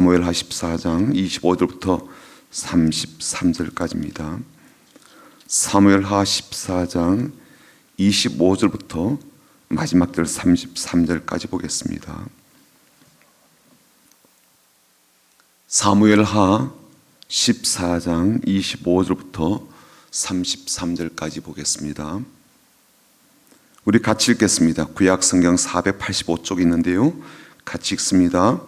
사무엘하 14장 25절부터 33절까지입니다. 사무엘하 14장 25절부터 마지막 절 33절까지 보겠습니다. 사무엘하 14장 25절부터 33절까지 보겠습니다. 우리 같이 읽겠습니다. 구약 성경 485쪽이 있는데요, 같이 읽습니다.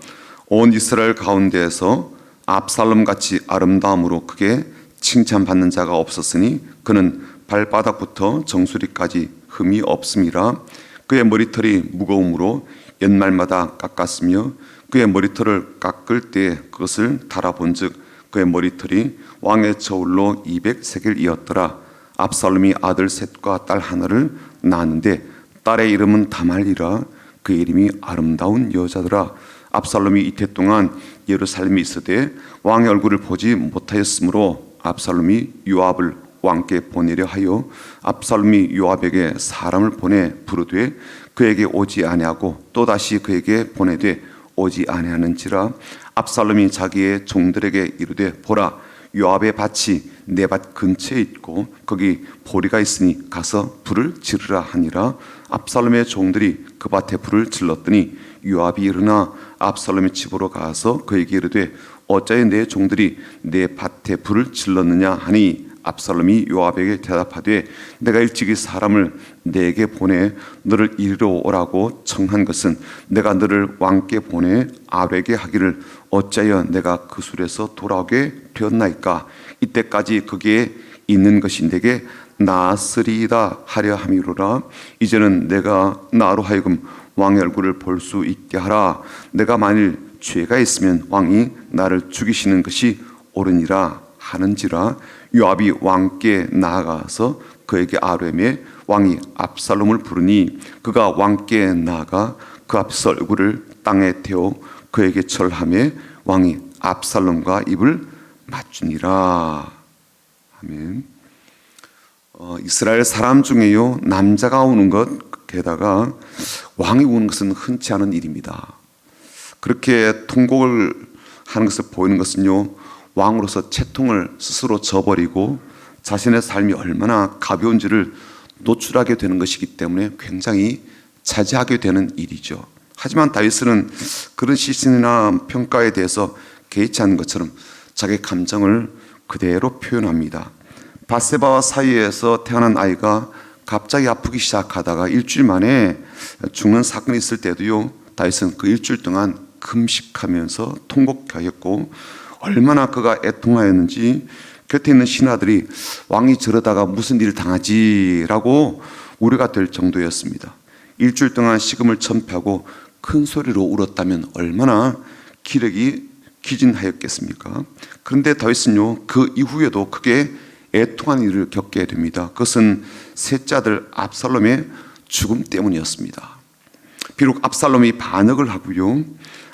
온 이스라엘 가운데에서 압살롬같이 아름다움으로 크게 칭찬받는 자가 없었으니 그는 발바닥부터 정수리까지 흠이 없음이라. 그의 머리털이 무거움으로 연말마다 깎았으며 그의 머리털을 깎을 때에 그것을 달아본즉 그의 머리털이 왕의 저울로 200세겔이었더라. 압살롬이 아들 셋과 딸 하나를 낳았는데 딸의 이름은 다말이라. 그의 이름이 아름다운 여자더라. 압살롬이 이태 동안 예루살렘에 있으되 왕의 얼굴을 보지 못하였으므로 압살롬이 요압을 왕께 보내려 하여 압살롬이 요압에게 사람을 보내 부르되 그에게 오지 아니하고 또다시 그에게 보내되 오지 아니하는지라. 압살롬이 자기의 종들에게 이르되 보라, 요압의 밭이 내 밭 근처에 있고 거기 보리가 있으니 가서 불을 지르라 하니라. 압살롬의 종들이 그 밭에 불을 질렀더니 요압이 일어나 압살롬의 집으로 가서 그에게 이르되 어찌하여 내 종들이 내 밭에 불을 질렀느냐 하니 압살롬이 요압에게 대답하되 내가 일찍이 사람을 내게 보내 너를 이리로 오라고 청한 것은 내가 너를 왕께 보내 아벨에게 하기를 어찌하여 내가 그 술에서 돌아오게 되었나이까. 이때까지 거기에 있는 것이 내게 나으리이다 하려 함이로라. 이제는 내가 나로 하여금 왕의 얼굴을 볼 수 있게 하라. 내가 만일 죄가 있으면 왕이 나를 죽이시는 것이 옳으니라 하는지라. 요압이 왕께 나아가서 그에게 아뢰매 왕이 압살롬을 부르니 그가 왕께 나아가 그 앞에서 얼굴을 땅에 태워 그에게 절하매 왕이 압살롬과 입을 맞추니라. 아멘. 이스라엘 사람 중에요, 남자가 우는 것, 게다가 왕이 우는 것은 흔치 않은 일입니다. 그렇게 통곡을 하는 것을 보이는 것은요, 왕으로서 채통을 스스로 져버리고 자신의 삶이 얼마나 가벼운지를 노출하게 되는 것이기 때문에 굉장히 자제하게 되는 일이죠. 하지만 다윗은 그런 시선이나 평가에 대해서 개의치 않는 것처럼 자기 감정을 그대로 표현합니다. 밧세바와 사이에서 태어난 아이가 갑자기 아프기 시작하다가 일주일 만에 죽는 사건이 있을 때도요, 다윗은 그 일주일 동안 금식하면서 통곡하였고 얼마나 그가 애통하였는지 곁에 있는 신하들이 왕이 저러다가 무슨 일을 당하지라고 우려가 될 정도였습니다. 일주일 동안 식음을 전폐하고 큰 소리로 울었다면 얼마나 기력이 기진하였겠습니까? 그런데 다윗은요, 그 이후에도 크게 애통한 일을 겪게 됩니다. 그것은 셋째 아들 압살롬의 죽음 때문이었습니다. 비록 압살롬이 반역을 하고요,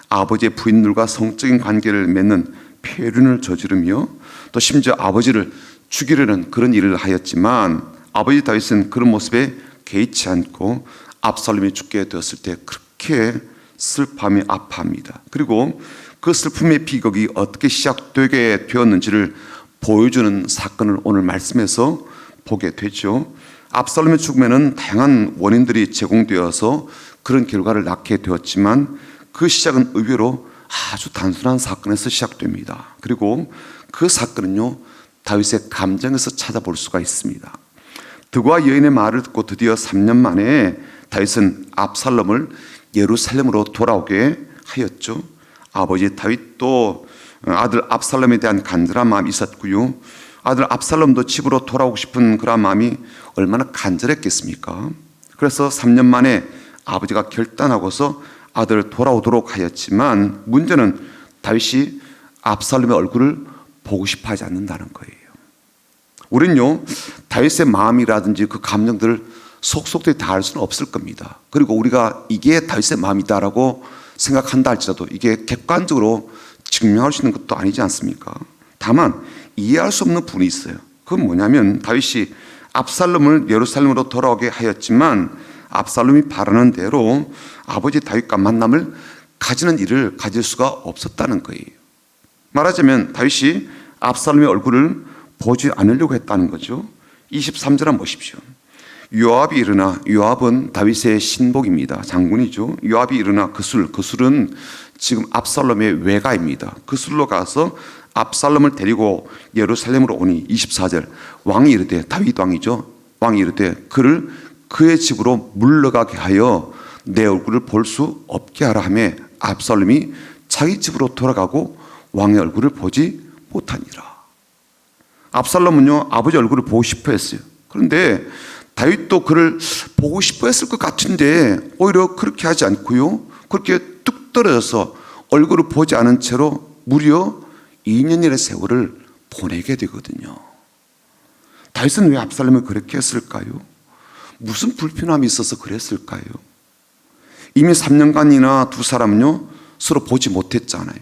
아버지의 부인들과 성적인 관계를 맺는 폐륜을 저지르며 또 심지어 아버지를 죽이려는 그런 일을 하였지만 아버지 다윗은 그런 모습에 개의치 않고 압살롬이 죽게 되었을 때 그렇게 슬퍼하며 아파합니다. 그리고 그 슬픔의 비극이 어떻게 시작되게 되었는지를 보여주는 사건을 오늘 말씀에서 보게 되죠. 압살롬의 죽음에는 다양한 원인들이 제공되어서 그런 결과를 낳게 되었지만 그 시작은 의외로 아주 단순한 사건에서 시작됩니다. 그리고 그 사건은요, 다윗의 감정에서 찾아볼 수가 있습니다. 득와 여인의 말을 듣고 드디어 3년 만에 다윗은 압살롬을 예루살렘으로 돌아오게 하였죠. 아버지 다윗도 아들 압살롬에 대한 간절한 마음이 있었고요, 아들 압살롬도 집으로 돌아오고 싶은 그런 마음이 얼마나 간절했겠습니까? 그래서 3년 만에 아버지가 결단하고서 아들을 돌아오도록 하였지만 문제는 다윗이 압살롬의 얼굴을 보고 싶어 하지 않는다는 거예요. 우리는요, 다윗의 마음이라든지 그 감정들을 속속들이 다 알 수는 없을 겁니다. 그리고 우리가 이게 다윗의 마음이다라고 생각한다 할지라도 이게 객관적으로 증명할 수 있는 것도 아니지 않습니까? 다만 이해할 수 없는 부분이 있어요. 그건 뭐냐면 다윗이 압살롬을 예루살렘으로 돌아오게 하였지만 압살롬이 바라는 대로 아버지 다윗과 만남을 가지는 일을 가질 수가 없었다는 거예요. 말하자면 다윗이 압살롬의 얼굴을 보지 않으려고 했다는 거죠. 23절 한번 보십시오. 요압이 일어나, 요압은 다윗의 신복입니다. 장군이죠. 요압이 일어나 그술은 지금 압살롬의 외가입니다. 그술로 가서 압살롬을 데리고 예루살렘으로 오니 24절 왕이 이르되, 다윗 왕이죠. 왕이 이르되 그를 그의 집으로 물러가게 하여 내 얼굴을 볼 수 없게 하라 하며 압살롬이 자기 집으로 돌아가고 왕의 얼굴을 보지 못하니라. 압살롬은요, 아버지 얼굴을 보고 싶어 했어요. 그런데 다윗도 그를 보고 싶어 했을 것 같은데 오히려 그렇게 하지 않고요, 그렇게 뚝 떨어져서 얼굴을 보지 않은 채로 무려 2년이라는 세월을 보내게 되거든요. 다윗은 왜 압살롬을 그렇게 했을까요? 무슨 불편함이 있어서 그랬을까요? 이미 3년간이나 두 사람은요 서로 보지 못했잖아요.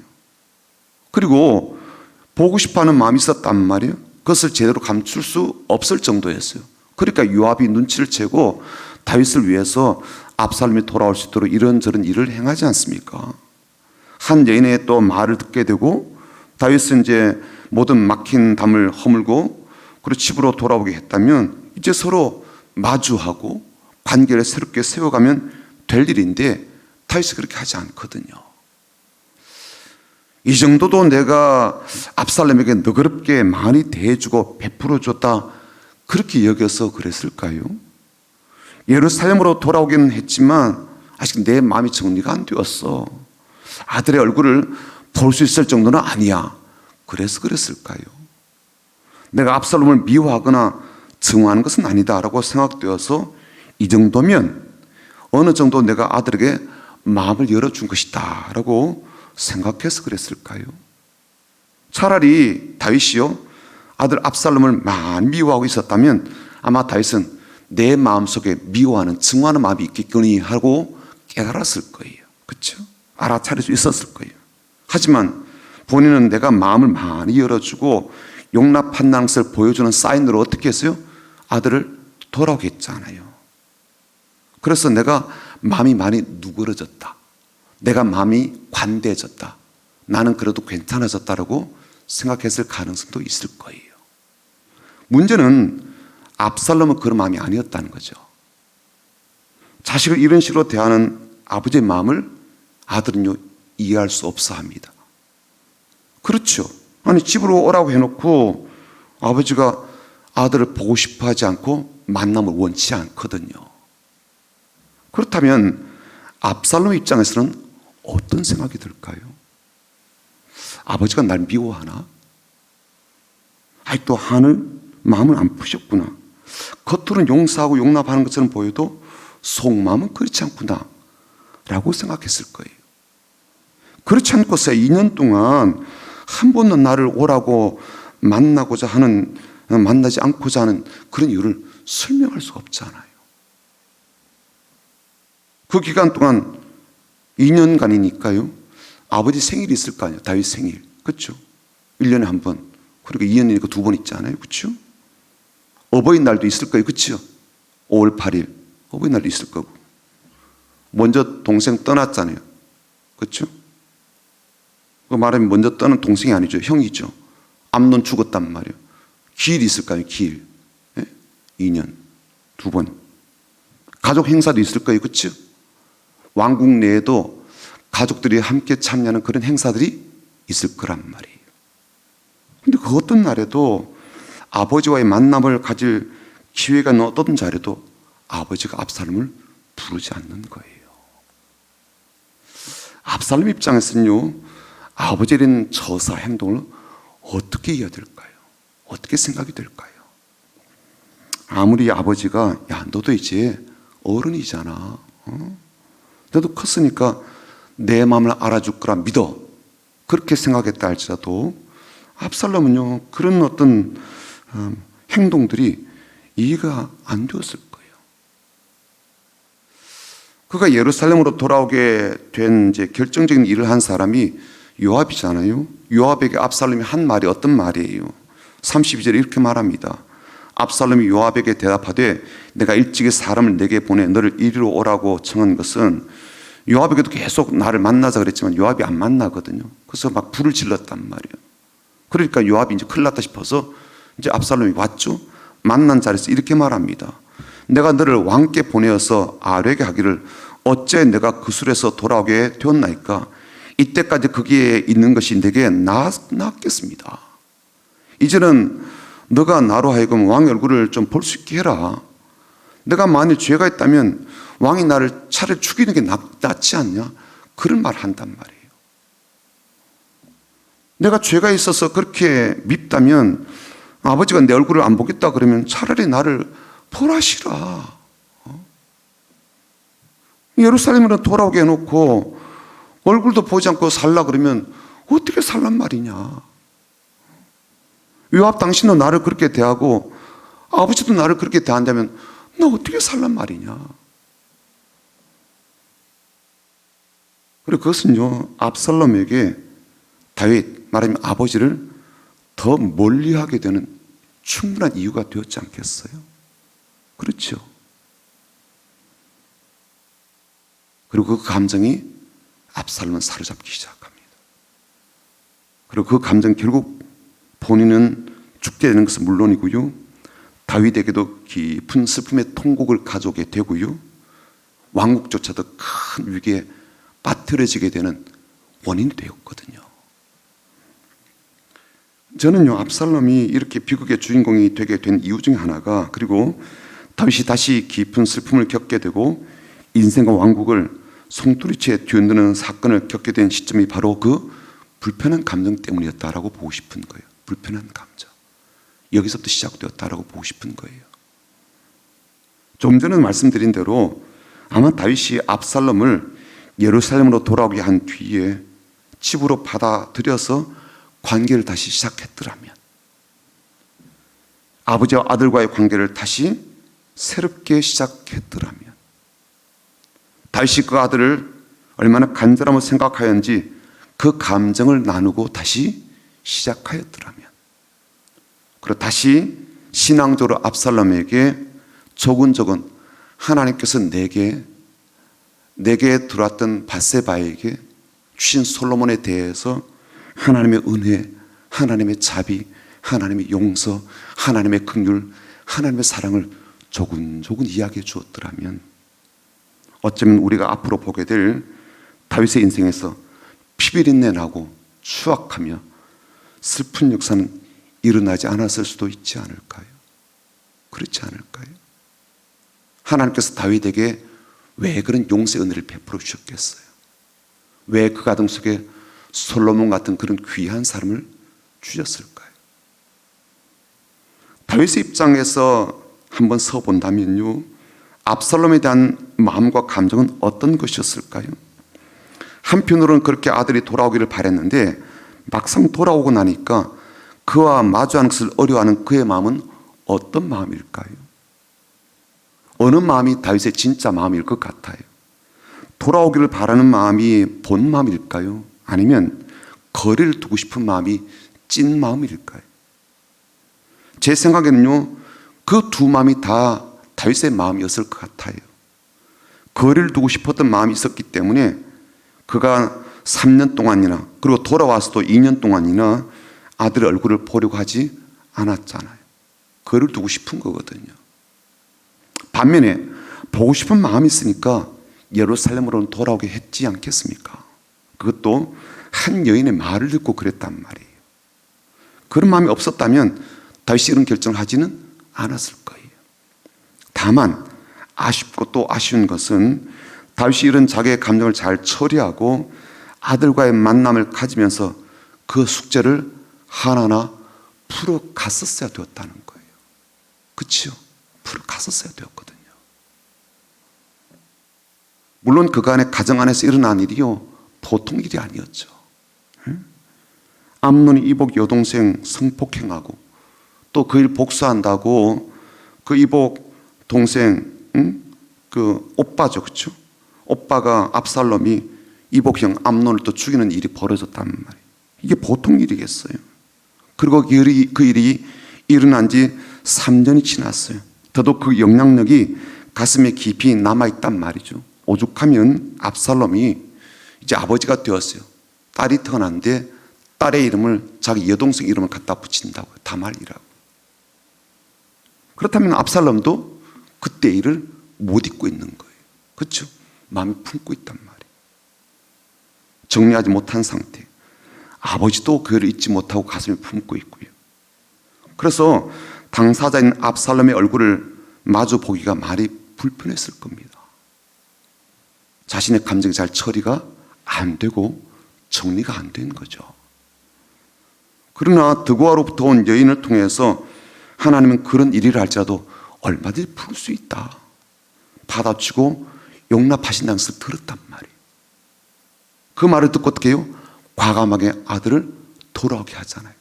그리고 보고 싶어하는 마음이 있었단 말이에요. 그것을 제대로 감출 수 없을 정도였어요. 그러니까 요압이 눈치를 채고 다윗을 위해서 압살롬이 돌아올 수 있도록 이런저런 일을 행하지 않습니까? 한 여인의 또 말을 듣게 되고 다윗은 이제 모든 막힌 담을 허물고 그리고 집으로 돌아오게 했다면 이제 서로 마주하고 관계를 새롭게 세워가면 될 일인데 다윗이 그렇게 하지 않거든요. 이 정도도 내가 압살롬에게 너그럽게 많이 대해주고 베풀어줬다 그렇게 여겨서 그랬을까요? 예루살렘으로 돌아오기는 했지만 아직 내 마음이 정리가 안 되었어. 아들의 얼굴을 볼 수 있을 정도는 아니야. 그래서 그랬을까요? 내가 압살롬을 미워하거나 증오하는 것은 아니다라고 생각되어서 이 정도면 어느 정도 내가 아들에게 마음을 열어준 것이다 라고 생각해서 그랬을까요? 차라리 다윗이요 아들 압살롬을 많이 미워하고 있었다면 아마 다윗은 내 마음속에 미워하는 증오하는 마음이 있겠거니 하고 깨달았을 거예요. 그렇죠? 알아차릴 수 있었을 거예요. 하지만 본인은 내가 마음을 많이 열어주고 용납한다는 것을 보여주는 사인으로 어떻게 했어요? 아들을 돌아오게 했잖아요. 그래서 내가 마음이 많이 누그러졌다. 내가 마음이 관대해졌다. 나는 그래도 괜찮아졌다라고 생각했을 가능성도 있을 거예요. 문제는 압살롬은 그런 마음이 아니었다는 거죠. 자식을 이런 식으로 대하는 아버지의 마음을 아들은요 이해할 수 없어 합니다. 그렇죠. 아니 집으로 오라고 해놓고 아버지가 아들을 보고 싶어 하지 않고 만남을 원치 않거든요. 그렇다면 압살롬 입장에서는 어떤 생각이 들까요? 아버지가 날 미워하나? 아직도 한을 마음을 안 푸셨구나. 겉으로는 용서하고 용납하는 것처럼 보여도 속마음은 그렇지 않구나 라고 생각했을 거예요. 그렇지 않고서 2년 동안 한 번도 나를 오라고 만나고자 하는, 만나지 않고자 하는 그런 이유를 설명할 수가 없잖아요. 그 기간 동안 2년간이니까요 아버지 생일이 있을 거 아니에요. 다윗 생일. 그렇죠? 1년에 한 번. 그리고 2년이니까 2번 있잖아요. 그렇죠? 어버이날도 있을 거예요. 그렇죠? 5월 8일. 어버이날도 있을 거고. 먼저 동생 떠났잖아요. 그렇죠? 그 말하면 먼저 떠난 동생이 아니죠. 형이죠. 암논 죽었단 말이에요. 기일이 있을까요? 기일. 2년. 2번. 가족 행사도 있을 거예요. 그렇죠? 왕국 내에도 가족들이 함께 참여하는 그런 행사들이 있을 거란 말이에요. 그런데 그 어떤 날에도 아버지와의 만남을 가질 기회가 어떤 자리에도 아버지가 압살롬을 부르지 않는 거예요. 압살롬 입장에서는요 아버지에 대한 처사 행동을 어떻게 이해해야 될까요? 어떻게 생각이 될까요? 아무리 아버지가 야 너도 이제 어른이잖아. 너도 컸으니까 내 마음을 알아줄 거라 믿어. 그렇게 생각했다 할지라도 압살롬은요 그런 어떤 행동들이 이해가 안 되었을 거예요. 그가 예루살렘으로 돌아오게 된 이제 결정적인 일을 한 사람이 요압이잖아요. 요압에게 압살롬이 한 말이 어떤 말이에요? 32절에 이렇게 말합니다. 압살롬이 요압에게 대답하되 내가 일찍이 사람을 내게 보내 너를 이리로 오라고 청한 것은 요압에게도 계속 나를 만나자 그랬지만 요압이 안 만나거든요. 그래서 막 불을 질렀단 말이에요. 그러니까 요압이 이제 큰일 났다 싶어서 이제 압살롬이 왔죠. 만난 자리에서 이렇게 말합니다. 내가 너를 왕께 보내어서 아뢰게 하기를 어째 내가 그 술에서 돌아오게 되었나이까. 이때까지 거기에 있는 것이 내게 낫겠습니다. 이제는 너가 나로 하여금 왕의 얼굴을 좀 볼 수 있게 해라. 내가 만일 죄가 있다면 왕이 나를 차라리 죽이는 게 낫지 않냐? 그런 말을 한단 말이에요. 내가 죄가 있어서 그렇게 밉다면 아버지가 내 얼굴을 안 보겠다 그러면 차라리 나를 벌하시라. 예루살렘으로 돌아오게 해놓고 얼굴도 보지 않고 살라 그러면 어떻게 살란 말이냐? 요압 당신도 나를 그렇게 대하고 아버지도 나를 그렇게 대한다면 나 어떻게 살란 말이냐? 그리고 그것은요, 압살롬에게 다윗, 말하면 아버지를 더 멀리하게 되는 충분한 이유가 되었지 않겠어요? 그렇죠. 그리고 그 감정이 압살롬을 사로잡기 시작합니다. 그리고 그 감정 결국 본인은 죽게 되는 것은 물론이고요, 다윗에게도 깊은 슬픔의 통곡을 가져오게 되고요, 왕국조차도 큰 위기에 빠뜨려지게 되는 원인이 되었거든요. 저는요, 압살롬이 이렇게 비극의 주인공이 되게 된 이유 중에 하나가, 그리고 다윗이 다시 깊은 슬픔을 겪게 되고 인생과 왕국을 송두리째 뒤흔드는 사건을 겪게 된 시점이 바로 그 불편한 감정 때문이었다라고 보고 싶은 거예요. 불편한 감정. 여기서부터 시작되었다라고 보고 싶은 거예요. 좀 전에 말씀드린 대로 아마 다윗이 압살롬을 예루살렘으로 돌아오게 한 뒤에 집으로 받아들여서 관계를 다시 시작했더라면, 아버지와 아들과의 관계를 다시 새롭게 시작했더라면, 다윗이 그 아들을 얼마나 간절함을 생각하였는지 그 감정을 나누고 다시 시작하였더라면, 그리고 다시 신앙적으로 압살롬에게 조근조근 하나님께서 내게 들어왔던 밧세바에게 주신 솔로몬에 대해서 하나님의 은혜, 하나님의 자비, 하나님의 용서, 하나님의 긍휼, 하나님의 사랑을 조근조근 이야기해 주었더라면, 어쩌면 우리가 앞으로 보게 될 다윗의 인생에서 피비린내 나고 추악하며 슬픈 역사는 일어나지 않았을 수도 있지 않을까요? 그렇지 않을까요? 하나님께서 다윗에게 왜 그런 용서의 은혜를 베풀어 주셨겠어요? 왜 그 가정 속에 솔로몬 같은 그런 귀한 사람을 주셨을까요? 다윗의 입장에서 한번 서본다면요, 압살롬에 대한 마음과 감정은 어떤 것이었을까요? 한편으로는 그렇게 아들이 돌아오기를 바랬는데 막상 돌아오고 나니까 그와 마주하는 것을 어려워하는 그의 마음은 어떤 마음일까요? 어느 마음이 다윗의 진짜 마음일 것 같아요? 돌아오기를 바라는 마음이 본 마음일까요? 아니면 거리를 두고 싶은 마음이 찐 마음일까요? 제 생각에는요, 그 두 마음이 다 다윗의 마음이었을 것 같아요. 거리를 두고 싶었던 마음이 있었기 때문에 그가 3년 동안이나, 그리고 돌아와서도 2년 동안이나 아들의 얼굴을 보려고 하지 않았잖아요. 거리를 두고 싶은 거거든요. 반면에 보고 싶은 마음이 있으니까 예루살렘으로 돌아오게 했지 않겠습니까? 그것도 한 여인의 말을 듣고 그랬단 말이에요. 그런 마음이 없었다면 다윗이 이런 결정을 하지는 않았을 거예요. 다만 아쉽고 또 아쉬운 것은 다윗이 이런 자기의 감정을 잘 처리하고 아들과의 만남을 가지면서 그 숙제를 하나하나 풀어갔었어야 되었다는 거예요. 그렇죠? 풀어갔었어야 되었거든요. 물론 그간의 가정 안에서 일어난 일이요, 보통 일이 아니었죠. 암논이 이복 여동생 성폭행하고 또 그 일 복수한다고 그 이복 동생, 그 오빠죠, 그렇죠? 오빠가 압살롬이 이복형 암논을 또 죽이는 일이 벌어졌단 말이에요. 이게 보통 일이겠어요? 그리고 그 일이 일어난 지 3년이 지났어요. 더더욱 그 영향력이 가슴에 깊이 남아있단 말이죠. 오죽하면 압살롬이 이제 아버지가 되었어요. 딸이 태어났는데 딸의 이름을 자기 여동생 이름을 갖다 붙인다고요. 다말이라고. 그렇다면 압살롬도 그때 일을 못 잊고 있는 거예요. 그렇죠? 마음이 품고 있단 말이에요. 정리하지 못한 상태. 아버지도 그 일을 잊지 못하고 가슴에 품고 있고요. 그래서 당사자인 압살롬의 얼굴을 마주 보기가 말이 불편했을 겁니다. 자신의 감정이 잘 처리가 안 되고 정리가 안 된 거죠. 그러나 드고아로부터 온 여인을 통해서 하나님은 그런 일이라 할지라도 얼마든지 풀 수 있다. 받아주고 용납하신다는 것을 들었단 말이에요. 그 말을 듣고 어떻게 해요? 과감하게 아들을 돌아오게 하잖아요.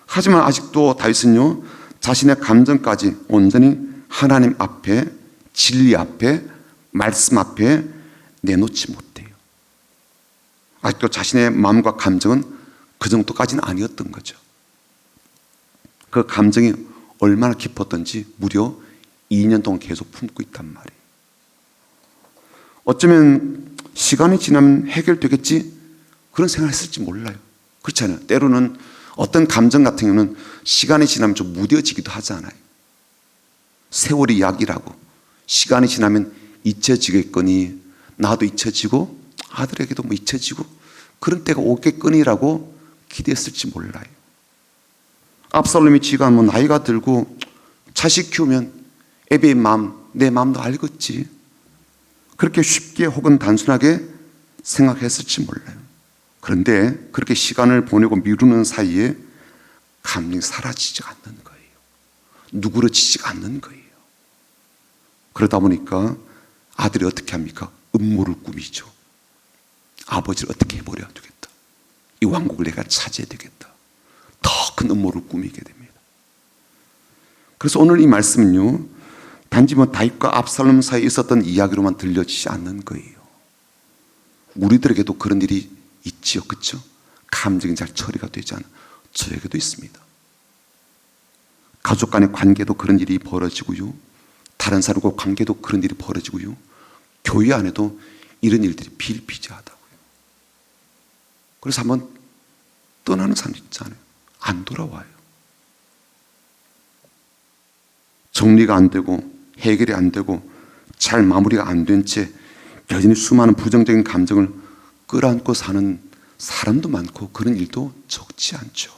하지만 아직도 다윗은요, 자신의 감정까지 온전히 하나님 앞에, 진리 앞에, 말씀 앞에 내놓지 못해요. 아직도 자신의 마음과 감정은 그 정도까지는 아니었던 거죠. 그 감정이 얼마나 깊었던지 무려 2년 동안 계속 품고 있단 말이에요. 어쩌면 시간이 지나면 해결되겠지 그런 생각을 했을지 몰라요. 그렇잖아요. 때로는 어떤 감정 같은 경우는 시간이 지나면 좀 무뎌지기도 하잖아요. 세월이 약이라고. 시간이 지나면 잊혀지겠거니 나도 잊혀지고 아들에게도 뭐 잊혀지고 그런 때가 오겠거니라고 기대했을지 몰라요. 압살롬이 지가 뭐 나이가 들고 자식 키우면 애비의 마음, 내 마음도 알겠지. 그렇게 쉽게 혹은 단순하게 생각했을지 몰라요. 그런데 그렇게 시간을 보내고 미루는 사이에 감정이 사라지지 않는 거예요. 누그러지지가 않는 거예요. 그러다 보니까 아들이 어떻게 합니까? 음모를 꾸미죠. 아버지를 어떻게 해버려야 되겠다. 이 왕국을 내가 차지해야 되겠다. 더 큰 음모를 꾸미게 됩니다. 그래서 오늘 이 말씀은요, 단지 뭐 다윗과 압살롬 사이에 있었던 이야기로만 들려지지 않는 거예요. 우리들에게도 그런 일이 있지요. 그렇죠? 감정이 잘 처리가 되지 않아. 저에게도 있습니다. 가족 간의 관계도 그런 일이 벌어지고요. 다른 사람과 관계도 그런 일이 벌어지고요. 교회 안에도 이런 일들이 비일비재하다고요. 그래서 한번 떠나는 사람 있잖아요. 안 돌아와요. 정리가 안 되고 해결이 안 되고 잘 마무리가 안 된 채 여전히 수많은 부정적인 감정을 끌어안고 사는 사람도 많고 그런 일도 적지 않죠.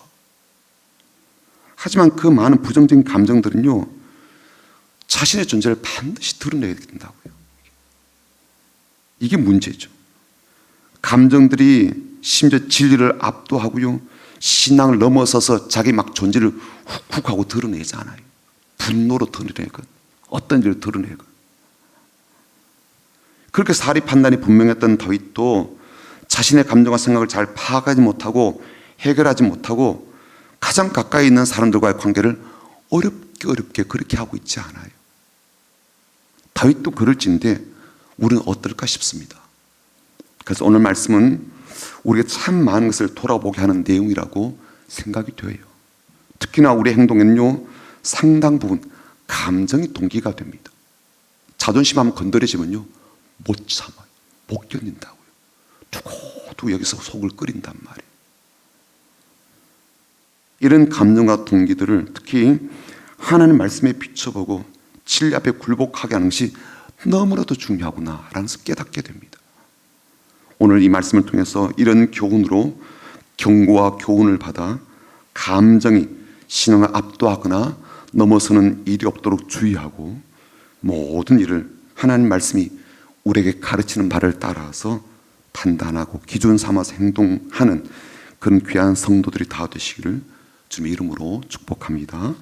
하지만 그 많은 부정적인 감정들은요, 자신의 존재를 반드시 드러내야 된다고요. 이게 문제죠. 감정들이 심지어 진리를 압도하고요, 신앙을 넘어서서 자기 막 존재를 훅훅하고 드러내지 않아요. 분노로 드러내건 어떤 일을 드러내건. 그렇게 사리 판단이 분명했던 다윗도 자신의 감정과 생각을 잘 파악하지 못하고 해결하지 못하고 가장 가까이 있는 사람들과의 관계를 어렵게 그렇게 하고 있지 않아요. 다윗도 그럴지인데 우리는 어떨까 싶습니다. 그래서 오늘 말씀은 우리가 참 많은 것을 돌아보게 하는 내용이라고 생각이 돼요. 특히나 우리 행동에는요, 상당 부분 감정이 동기가 됩니다. 자존심 한번 건드려지면요, 못 참아요. 못 견딘다고요. 두고두고 여기서 속을 끓인단 말이에요. 이런 감정과 동기들을 특히 하나님 말씀에 비춰보고 진리 앞에 굴복하게 하는 것이 너무나도 중요하구나라는 것을 깨닫게 됩니다. 오늘 이 말씀을 통해서 이런 교훈으로 경고와 교훈을 받아 감정이 신앙을 압도하거나 넘어서는 일이 없도록 주의하고 모든 일을 하나님 말씀이 우리에게 가르치는 바를 따라서 판단하고 기준 삼아서 행동하는 그런 귀한 성도들이 다 되시기를 주님의 이름으로 축복합니다.